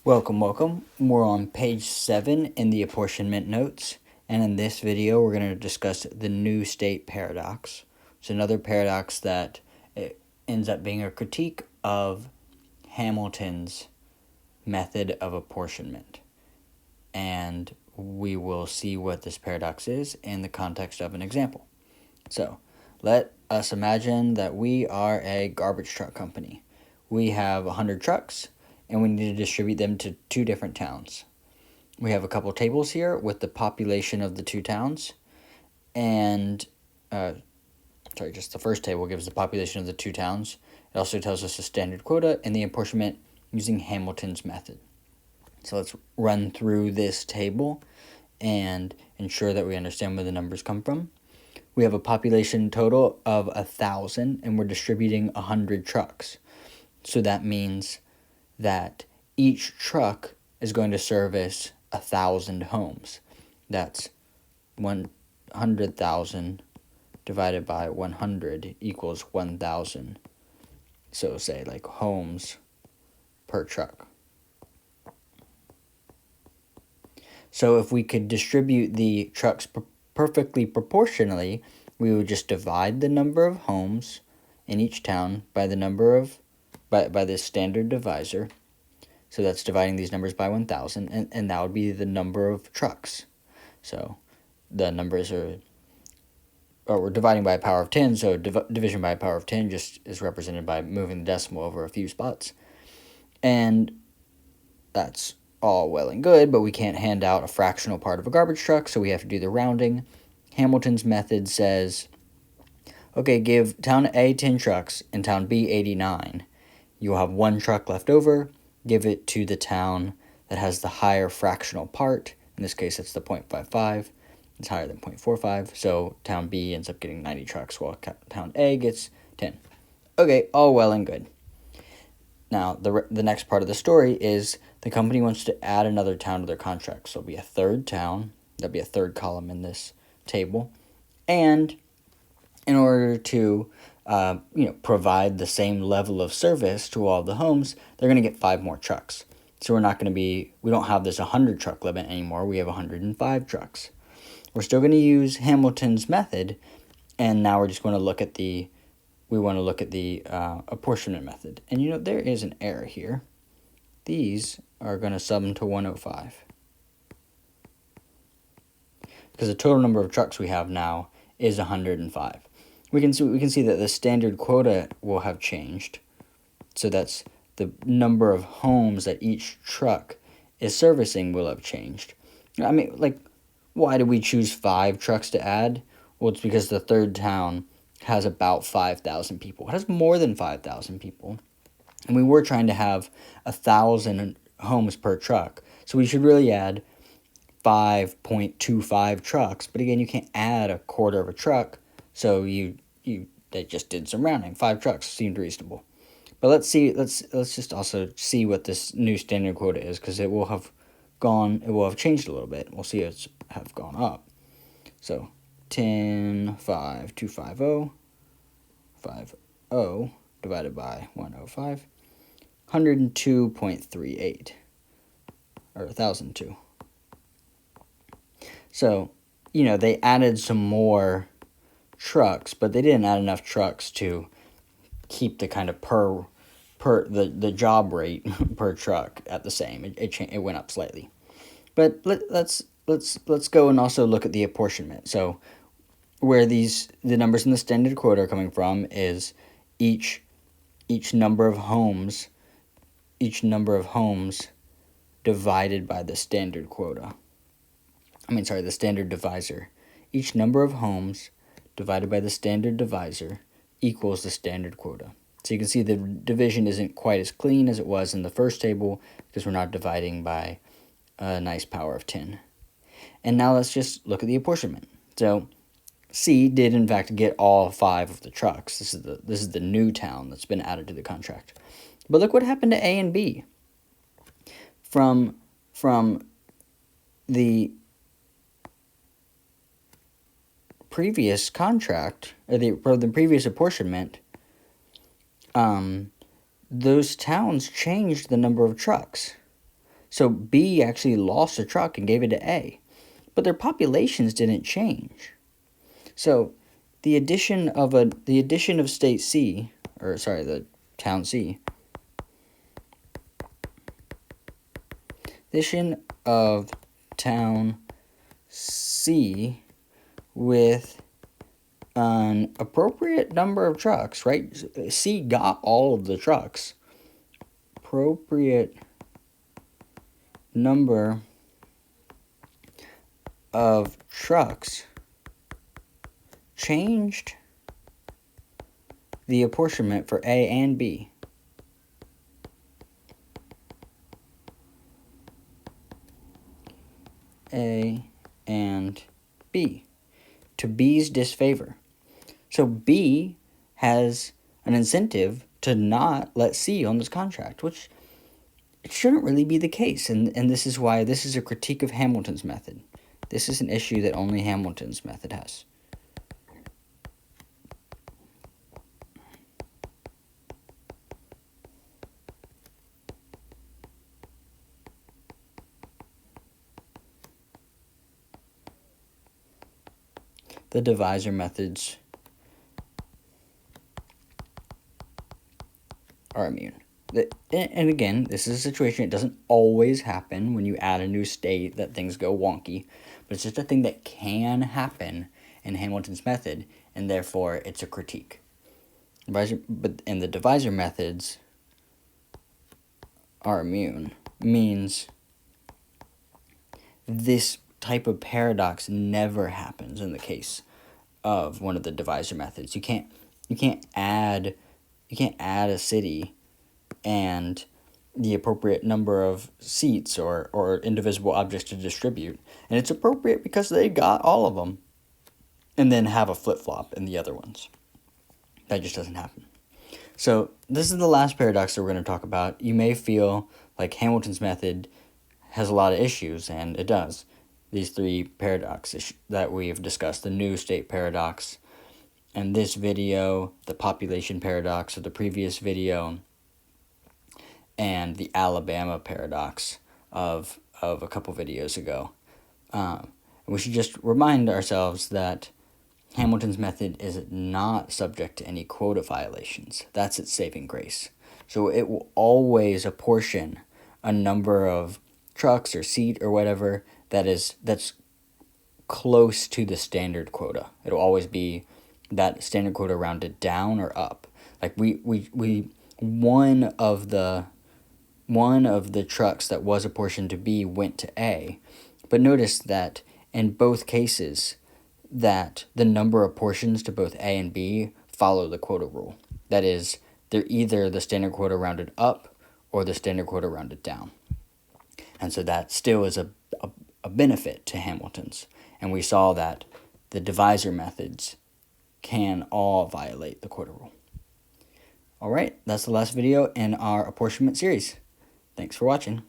Welcome. We're on page 7 in the apportionment notes, and in this video we're going to discuss the new state paradox. It's another paradox that it ends up being a critique of Hamilton's method of apportionment. And we will see what this paradox is in the context of an example. So, let us imagine that we are a garbage truck company. We have 100 trucks, and we need to distribute them to 2 different towns. We have a couple tables here with the population of the 2 towns, and just the first table gives the population of the 2 towns. It also tells us the standard quota and the apportionment using Hamilton's method. So let's run through this table and ensure that we understand where the numbers come from. We have a population total of 1,000, and we're distributing 100 trucks. So that means that each truck is going to service 1,000 homes. That's 100,000 divided by 100 equals 1,000. So say like homes per truck. So if we could distribute the trucks perfectly proportionally, we would just divide the number of homes in each town by the number of by this standard divisor. So that's dividing these numbers by 1,000, and that would be the number of trucks. So the numbers we're dividing by a power of 10, so division by a power of 10 just is represented by moving the decimal over a few spots. And that's all well and good, but we can't hand out a fractional part of a garbage truck, so we have to do the rounding. Hamilton's method says, okay, give town A 10 trucks and town B 89. You'll have 1 truck left over. Give it to the town that has the higher fractional part. In this case, it's the 0.55. It's higher than 0.45, so town B ends up getting 90 trucks, while town A gets 10. Okay, all well and good. Now, the next part of the story is the company wants to add another town to their contract. So it'll be a third town. There'll be a third column in this table. And in order to provide the same level of service to all the homes, they're going to get 5 more trucks. So we don't have this 100 truck limit anymore. We have 105 trucks. We're still going to use Hamilton's method, and now we're just going to look at the apportionment method. And there is an error here. These are going to sum to 105. Because the total number of trucks we have now is 105. We can see that the standard quota will have changed. So that's the number of homes that each truck is servicing will have changed. I mean, why did we choose 5 trucks to add? Well, it's because the third town has about 5,000 people. It has more than 5,000 people. And we were trying to have 1,000 homes per truck. So we should really add 5.25 trucks. But again, you can't add a quarter of a truck. So they just did some rounding. 5 trucks seemed reasonable. But let's just also see what this new standard quota is, because it will have changed a little bit. We'll see it's have gone up. So 10, 5, 250, 50 divided by 105, 102.38, or 1,002. So, they added some more trucks, but they didn't add enough trucks to keep the kind of the job rate per truck at the same. It went up slightly. But let's go and also look at the apportionment. So where the numbers in the standard quota are coming from is each number of homes divided by the standard quota. The standard divisor. Each number of homes divided by the standard divisor equals the standard quota. So you can see the division isn't quite as clean as it was in the first table, because we're not dividing by a nice power of 10. And now let's just look at the apportionment. So C did in fact get all 5 of the trucks. This is the new town that's been added to the contract. But look what happened to A and B. From the previous contract, or the previous apportionment, those towns changed the number of trucks. So B actually lost a truck and gave it to A, but their populations didn't change. So the addition of state C, or sorry, the town C, addition of town C with an appropriate number of trucks, right? C got all of the trucks. Appropriate number of trucks changed the apportionment for A and B. A and B to B's disfavor. So B has an incentive to not let C on this contract, which it shouldn't really be the case. And this is why this is a critique of Hamilton's method. This is an issue that only Hamilton's method has. The divisor methods are immune. And again, this is a situation, it doesn't always happen when you add a new state that things go wonky, but it's just a thing that can happen in Hamilton's method, and therefore it's a critique. And the divisor methods are immune means this type of paradox never happens in the case of one of the divisor methods. You can't add a city and the appropriate number of seats or indivisible objects to distribute, and it's appropriate because they got all of them, and then have a flip-flop in the other ones. That just doesn't happen. So this is the last paradox that we're going to talk about. You may feel like Hamilton's method has a lot of issues, and it does. These three paradoxes that we've discussed, the new state paradox, and this video, the population paradox of the previous video, and the Alabama paradox of a couple videos ago. We should just remind ourselves that Hamilton's method is not subject to any quota violations. That's its saving grace. So it will always apportion a number of trucks or seat or whatever that's close to the standard quota. It'll always be that standard quota rounded down or up. Like we one of the trucks that was apportioned to B went to A, but notice that in both cases that the number of portions to both A and B follow the quota rule. That is, they're either the standard quota rounded up or the standard quota rounded down. And so that still is a benefit to Hamilton's. And we saw that the divisor methods can all violate the quota rule. All right, that's the last video in our apportionment series. Thanks for watching.